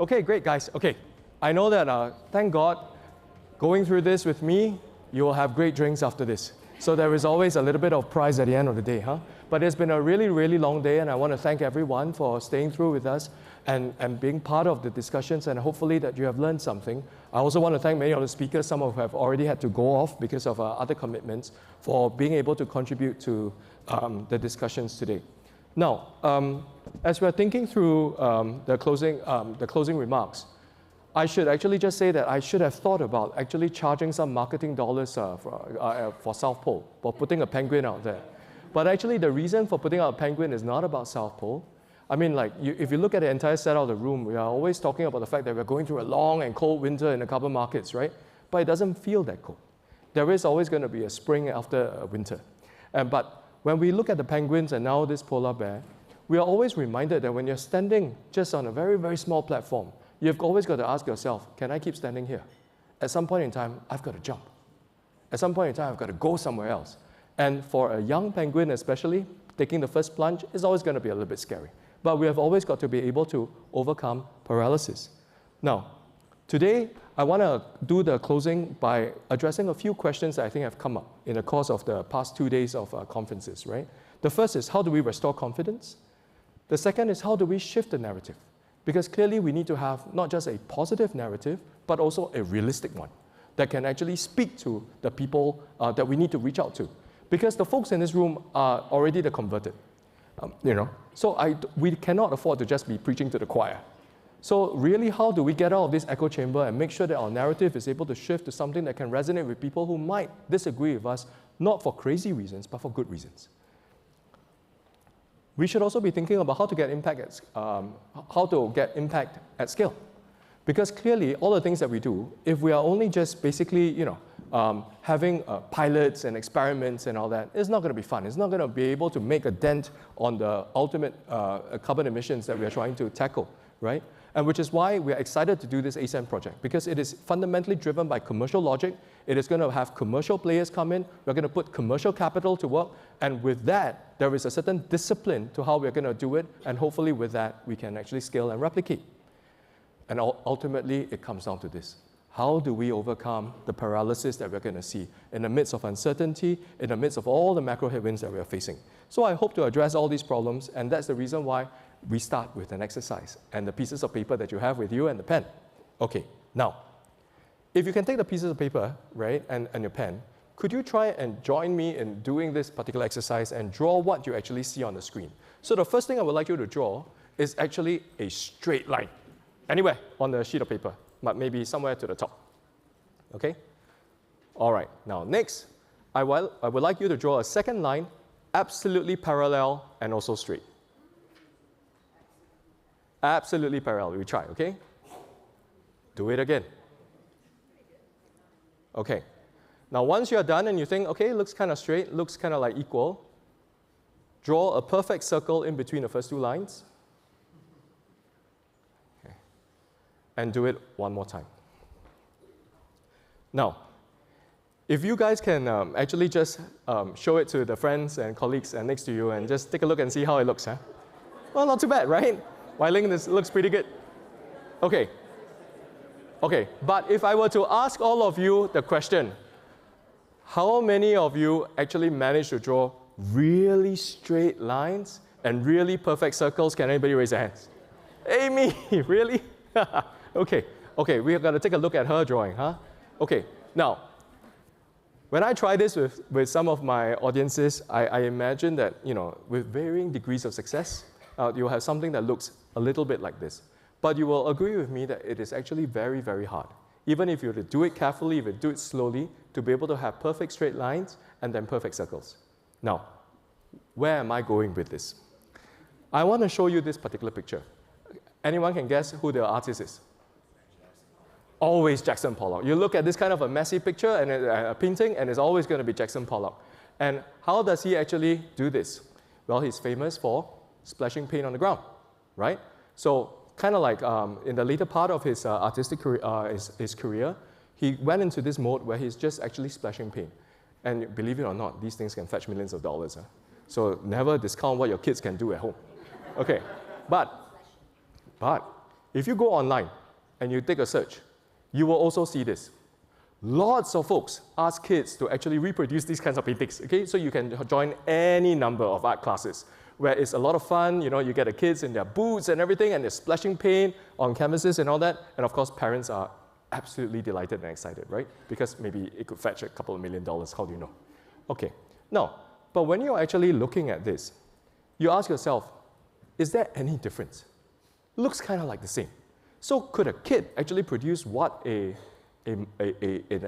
Okay, great, guys. Okay, I know that, thank God, going through this with me, you will have great drinks after this. So there is always a little bit of prize at the end of the day, huh? But it's been a really, really long day, and I want to thank everyone for staying through with us and being part of the discussions, and hopefully that you have learned something. I also want to thank many of the speakers, some of who have already had to go off because of other commitments, for being able to contribute to the discussions today. Now, as we're thinking through the closing remarks, I should actually just say that I should have thought about actually charging some marketing dollars for South Pole, for putting a penguin out there. But actually, the reason for putting out a penguin is not about South Pole. I mean, like, if you look at the entire setup of the room, we are always talking about the fact that we're going through a long and cold winter in the carbon markets, right? But it doesn't feel that cold. There is always going to be a spring after a winter. But when we look at the penguins and now this polar bear, we are always reminded that when you're standing just on a very, very small platform, you've always got to ask yourself, can I keep standing here? At some point in time, I've got to jump. At some point in time, I've got to go somewhere else. And for a young penguin especially, taking the first plunge is always going to be a little bit scary. But we have always got to be able to overcome paralysis. Now, today, I want to do the closing by addressing a few questions that I think have come up in the course of the past 2 days of conferences, right? The first is, how do we restore confidence? The second is, how do we shift the narrative? Because clearly we need to have not just a positive narrative, but also a realistic one that can actually speak to the people that we need to reach out to. Because the folks in this room are already the converted, So we cannot afford to just be preaching to the choir. So really, how do we get out of this echo chamber and make sure that our narrative is able to shift to something that can resonate with people who might disagree with us, not for crazy reasons, but for good reasons? We should also be thinking about how to get impact at scale. Because clearly, all the things that we do, if we are only just basically, having pilots and experiments and all that, it's not going to be fun. It's not going to be able to make a dent on the ultimate carbon emissions that we are trying to tackle, right? And which is why we are excited to do this ASEM project, because it is fundamentally driven by commercial logic. It is going to have commercial players come in. We're going to put commercial capital to work. And with that, there is a certain discipline to how we're going to do it. And hopefully with that, we can actually scale and replicate. And ultimately, it comes down to this. How do we overcome the paralysis that we're going to see in the midst of uncertainty, in the midst of all the macro headwinds that we are facing? So I hope to address all these problems, and that's the reason why we start with an exercise and the pieces of paper that you have with you and the pen. Okay, now, if you can take the pieces of paper, right, and your pen, could you try and join me in doing this particular exercise and draw what you actually see on the screen? So the first thing I would like you to draw is actually a straight line, anywhere on the sheet of paper, but maybe somewhere to the top. Okay? All right, now next, I would like you to draw a second line, absolutely parallel and also straight. Absolutely parallel. We try, okay? Do it again. Okay. Now, once you're done and you think, okay, looks kind of straight, looks kind of like equal, draw a perfect circle in between the first two lines. Okay. And do it one more time. Now, if you guys can actually just show it to the friends and colleagues next to you and just take a look and see how it looks, huh? Well, not too bad, right? Wai Ling, this looks pretty good. Okay. Okay, but if I were to ask all of you the question, how many of you actually managed to draw really straight lines and really perfect circles? Can anybody raise their hands? Amy, really? Okay, we're going to take a look at her drawing, huh? Okay, now, when I try this with some of my audiences, I imagine that, with varying degrees of success, you'll have something that looks a little bit like this. But you will agree with me that it is actually very, very hard. Even if you were to do it carefully, if you do it slowly, to be able to have perfect straight lines and then perfect circles. Now, where am I going with this? I want to show you this particular picture. Anyone can guess who the artist is? Always Jackson Pollock. You look at this kind of a messy picture and a painting, and it's always going to be Jackson Pollock. And how does he actually do this? Well, he's famous for splashing paint on the ground, right? So kind of like in the later part of his artistic career, his career, he went into this mode where he's just actually splashing paint. And believe it or not, these things can fetch millions of dollars. Huh? So never discount what your kids can do at home. Okay, but if you go online and you take a search, you will also see this. Lots of folks ask kids to actually reproduce these kinds of paintings, okay? So you can join any number of art classes where it's a lot of fun, you know, you get the kids in their boots and everything, and they're splashing paint on canvases and all that, and of course parents are absolutely delighted and excited, right? Because maybe it could fetch a couple of $1 million, how do you know? Okay, now, but when you're actually looking at this, you ask yourself, is there any difference? Looks kind of like the same. So could a kid actually produce what an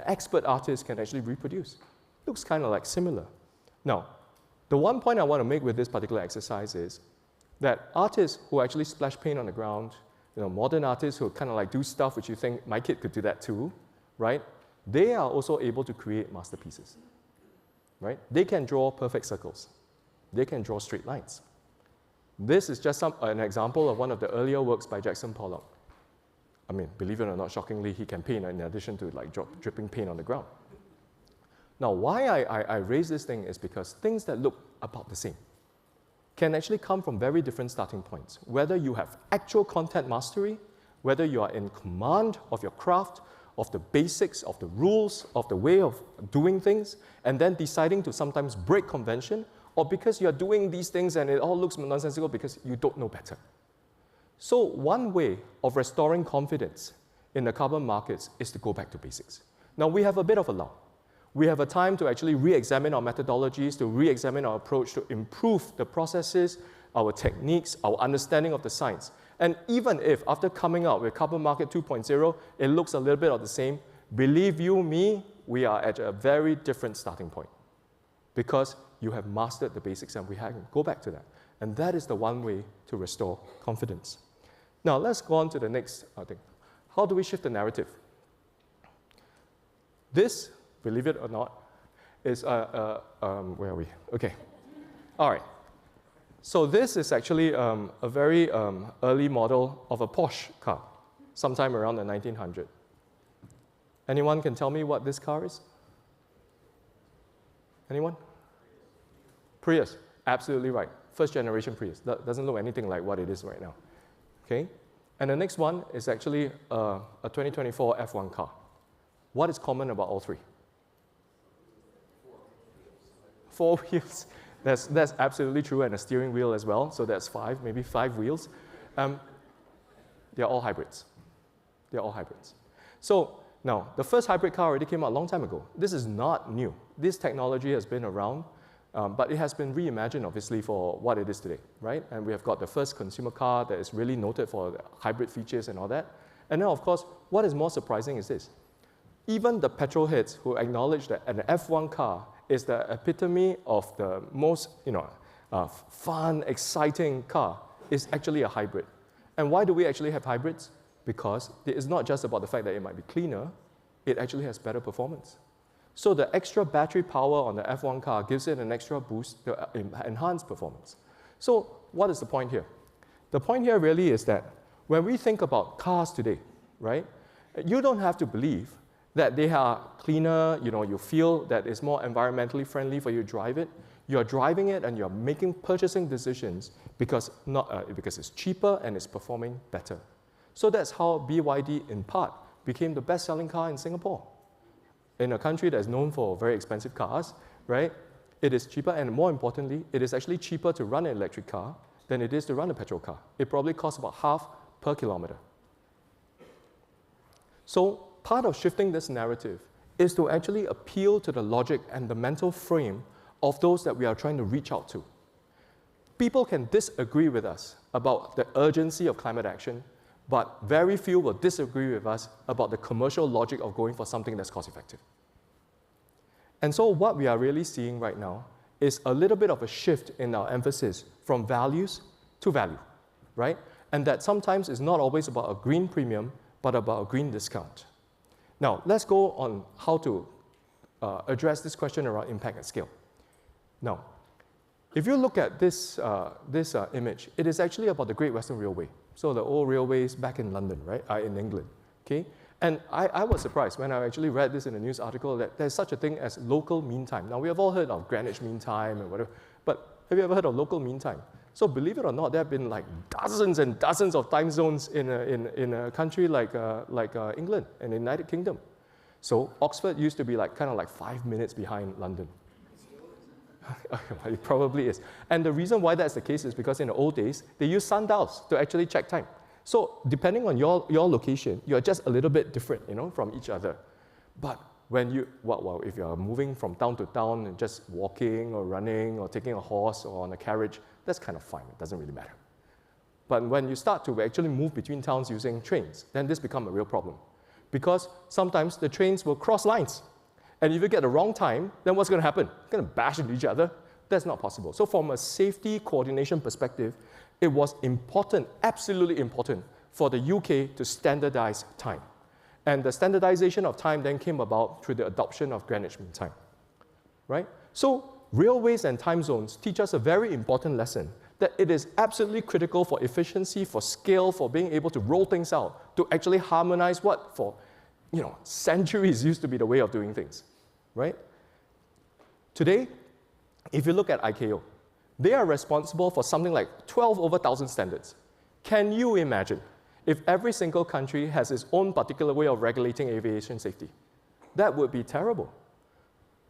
expert artist can actually reproduce? Looks kind of like similar. Now, the one point I want to make with this particular exercise is that artists who actually splash paint on the ground, you know, modern artists who kind of like do stuff which you think my kid could do that too, right? They are also able to create masterpieces, right? They can draw perfect circles. They can draw straight lines. This is just an example of one of the earlier works by Jackson Pollock. I mean, believe it or not, shockingly, he can paint in addition to like dripping paint on the ground. Now, why I raise this thing is because things that look about the same can actually come from very different starting points. Whether you have actual content mastery, whether you are in command of your craft, of the basics, of the rules, of the way of doing things, and then deciding to sometimes break convention, or because you're doing these things and it all looks nonsensical because you don't know better. So one way of restoring confidence in the carbon markets is to go back to basics. Now, we have a bit of a lull. We have a time to actually re-examine our methodologies, to re-examine our approach, to improve the processes, our techniques, our understanding of the science. And even if, after coming out with Carbon Market 2.0, it looks a little bit of the same, believe you me, we are at a very different starting point. Because you have mastered the basics and we have to go back to that. And that is the one way to restore confidence. Now, let's go on to the next thing. How do we shift the narrative? This, believe it or not, is, where are we? Okay. All right. So this is actually a very early model of a Porsche car, sometime around the 1900s. Anyone can tell me what this car is? Anyone? Prius, absolutely right. First generation Prius. That doesn't look anything like what it is right now. Okay? And the next one is actually a 2024 F1 car. What is common about all three? 4 wheels. That's absolutely true, and a steering wheel as well, so that's 5, maybe 5 wheels. They're all hybrids. They're all hybrids. So now, the first hybrid car already came out a long time ago. This is not new. This technology has been around, but it has been reimagined, obviously, for what it is today, right? And we have got the first consumer car that is really noted for the hybrid features and all that. And now, of course, what is more surprising is this. Even the petrol heads who acknowledge that an F1 car is the epitome of the most, fun, exciting car is actually a hybrid. And why do we actually have hybrids? Because it is not just about the fact that it might be cleaner, it actually has better performance. So the extra battery power on the F1 car gives it an extra boost to enhance performance. So what is the point here? The point here really is that when we think about cars today, right, you don't have to believe that they are cleaner, you feel that it's more environmentally friendly for you to drive it. You're driving it and you're making purchasing decisions because it's cheaper and it's performing better. So that's how BYD, in part, became the best-selling car in Singapore. In a country that's known for very expensive cars, right? It is cheaper, and more importantly, it is actually cheaper to run an electric car than it is to run a petrol car. It probably costs about half per kilometer. So part of shifting this narrative is to actually appeal to the logic and the mental frame of those that we are trying to reach out to. People can disagree with us about the urgency of climate action, but very few will disagree with us about the commercial logic of going for something that's cost-effective. And so what we are really seeing right now is a little bit of a shift in our emphasis from values to value, right? And that sometimes is not always about a green premium, but about a green discount. Now, let's go on how to address this question around impact at scale. Now, if you look at this image, it is actually about the Great Western Railway. So the old railways back in London, right, in England, okay? And I was surprised when I actually read this in a news article that there's such a thing as local mean time. Now, we have all heard of Greenwich Mean Time and whatever, but have you ever heard of local mean time? So believe it or not, there have been like dozens and dozens of time zones in a country like England and the United Kingdom. So Oxford used to be like kind of like 5 minutes behind London. It probably is. And the reason why that's the case is because in the old days, they used sundials to actually check time. So depending on your location, you're just a little bit different, from each other. But when if you're moving from town to town and just walking or running or taking a horse or on a carriage, that's kind of fine. It doesn't really matter. But when you start to actually move between towns using trains, then this becomes a real problem. Because sometimes the trains will cross lines. And if you get the wrong time, then what's going to happen? You're going to bash into each other. That's not possible. So from a safety coordination perspective, it was important, absolutely important, for the UK to standardize time. And the standardization of time then came about through the adoption of Greenwich Mean Time, right? So railways and time zones teach us a very important lesson that it is absolutely critical for efficiency, for scale, for being able to roll things out, to actually harmonize what for centuries used to be the way of doing things, right? Today, if you look at ICAO, they are responsible for something like 12 over 1,000 standards. Can you imagine if every single country has its own particular way of regulating aviation safety? That would be terrible.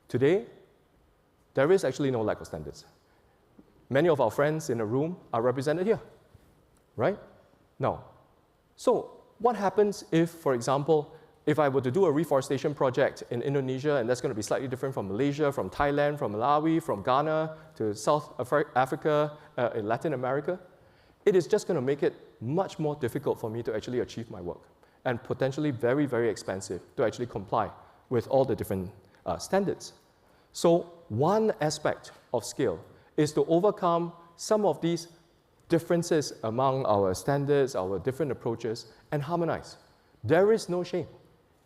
Today, there is actually no lack of standards. Many of our friends in the room are represented here, right? Now, so what happens if, for example, if I were to do a reforestation project in Indonesia, and that's going to be slightly different from Malaysia, from Thailand, from Malawi, from Ghana, to South Africa, in Latin America, it is just going to make it much more difficult for me to actually achieve my work, and potentially very, very expensive to actually comply with all the different standards. So one aspect of scale is to overcome some of these differences among our standards, our different approaches, and harmonize. There is no shame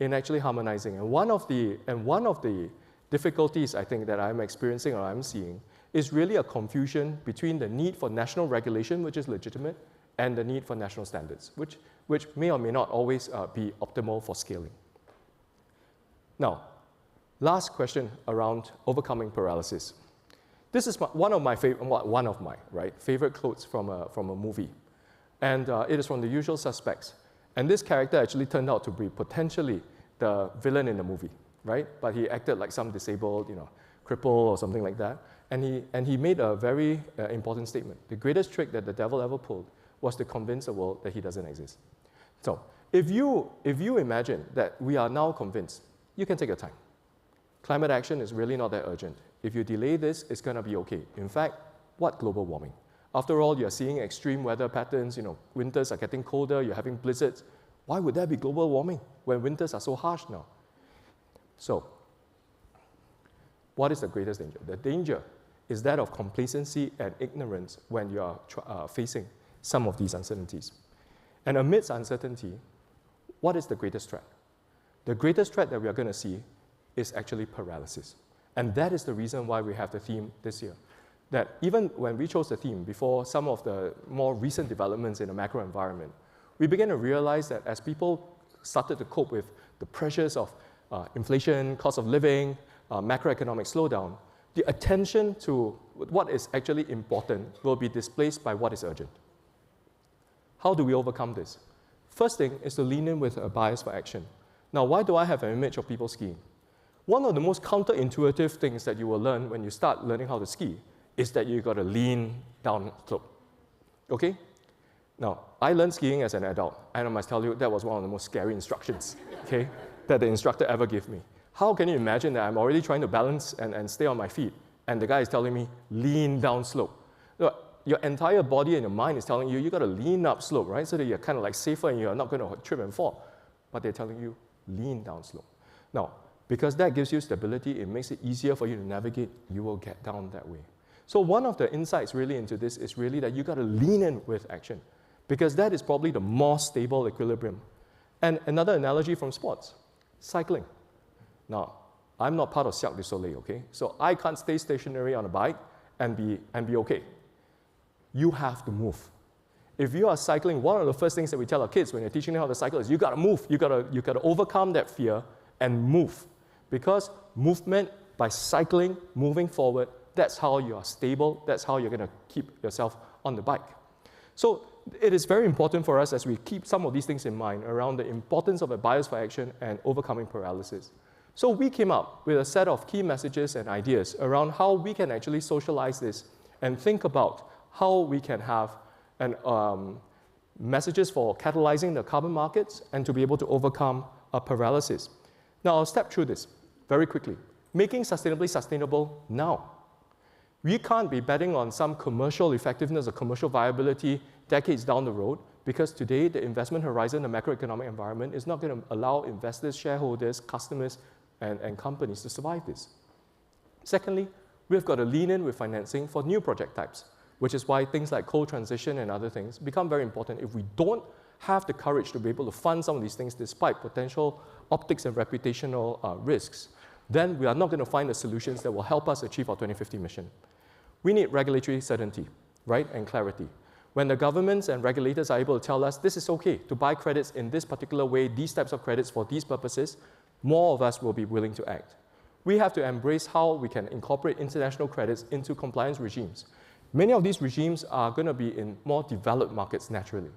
in actually harmonizing. And one of the difficulties I think that I'm experiencing or I'm seeing is really a confusion between the need for national regulation, which is legitimate, and the need for national standards, which may or may not always be optimal for scaling. Now, last question around overcoming paralysis. This is one of my favorite quotes from a movie, and it is from The Usual Suspects. And this character actually turned out to be potentially the villain in the movie, right? But he acted like some disabled, cripple or something like that. And he made a very important statement. The greatest trick that the devil ever pulled was to convince the world that he doesn't exist. So if you imagine that we are now convinced, you can take your time. Climate action is really not that urgent. If you delay this, it's going to be okay. In fact, what global warming? After all, you're seeing extreme weather patterns, winters are getting colder, you're having blizzards. Why would there be global warming when winters are so harsh now? So, what is the greatest danger? The danger is that of complacency and ignorance when you are facing some of these uncertainties. And amidst uncertainty, what is the greatest threat? The greatest threat that we are going to see is actually paralysis. And that is the reason why we have the theme this year. That even when we chose the theme before some of the more recent developments in the macro environment, we began to realize that as people started to cope with the pressures of inflation, cost of living, macroeconomic slowdown, the attention to what is actually important will be displaced by what is urgent. How do we overcome this? First thing is to lean in with a bias for action. Now, why do I have an image of people skiing? One of the most counterintuitive things that you will learn when you start learning how to ski is that you've got to lean down slope, okay? Now, I learned skiing as an adult, and I must tell you that was one of the most scary instructions, okay, that the instructor ever gave me. How can you imagine that I'm already trying to balance and stay on my feet, and the guy is telling me, lean down slope? Look, your entire body and your mind is telling you, you got to lean up slope, right, so that you're kind of like safer and you're not going to trip and fall. But they're telling you, lean down slope. Now, because that gives you stability, it makes it easier for you to navigate, you will get down that way. So one of the insights really into this is really that you got to lean in with action, because that is probably the more stable equilibrium. And another analogy from sports, cycling. Now, I'm not part of Cirque du Soleil, okay? So I can't stay stationary on a bike and be okay. You have to move. If you are cycling, one of the first things that we tell our kids when you're teaching them how to cycle is you got to move. You got to overcome that fear and move. Because movement, by cycling, moving forward, that's how you are stable, that's how you're going to keep yourself on the bike. So it is very important for us as we keep some of these things in mind around the importance of a bias for action and overcoming paralysis. So we came up with a set of key messages and ideas around how we can actually socialize this and think about how we can have messages for catalyzing the carbon markets and to be able to overcome a paralysis. Now, I'll step through this very quickly. Making sustainably sustainable now. We can't be betting on some commercial effectiveness or commercial viability decades down the road, because today the investment horizon, the macroeconomic environment is not going to allow investors, shareholders, customers, and companies to survive this. Secondly, we've got to lean in with financing for new project types, which is why things like coal transition and other things become very important. If we don't have the courage to be able to fund some of these things despite potential optics and reputational risks, then we are not going to find the solutions that will help us achieve our 2050 mission. We need regulatory certainty, right, and clarity. When the governments and regulators are able to tell us this is okay to buy credits in this particular way, these types of credits for these purposes, more of us will be willing to act. We have to embrace how we can incorporate international credits into compliance regimes. Many of these regimes are going to be in more developed markets naturally.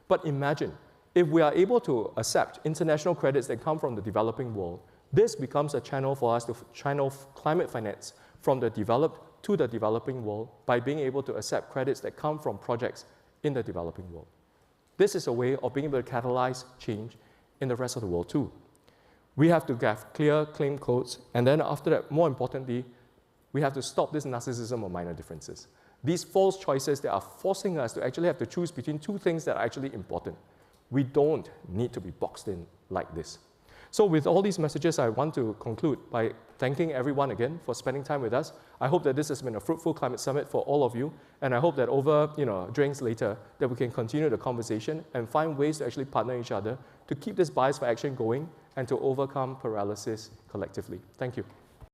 But imagine if we are able to accept international credits that come from the developing world, this becomes a channel for us to channel climate finance from the developed to the developing world by being able to accept credits that come from projects in the developing world. This is a way of being able to catalyze change in the rest of the world too. We have to have clear claim codes, and then after that, more importantly, we have to stop this narcissism of minor differences. These false choices that are forcing us to actually have to choose between two things that are actually important. We don't need to be boxed in like this. So with all these messages, I want to conclude by thanking everyone again for spending time with us. I hope that this has been a fruitful climate summit for all of you, and I hope that over drinks later that we can continue the conversation and find ways to actually partner each other to keep this bias for action going and to overcome paralysis collectively. Thank you.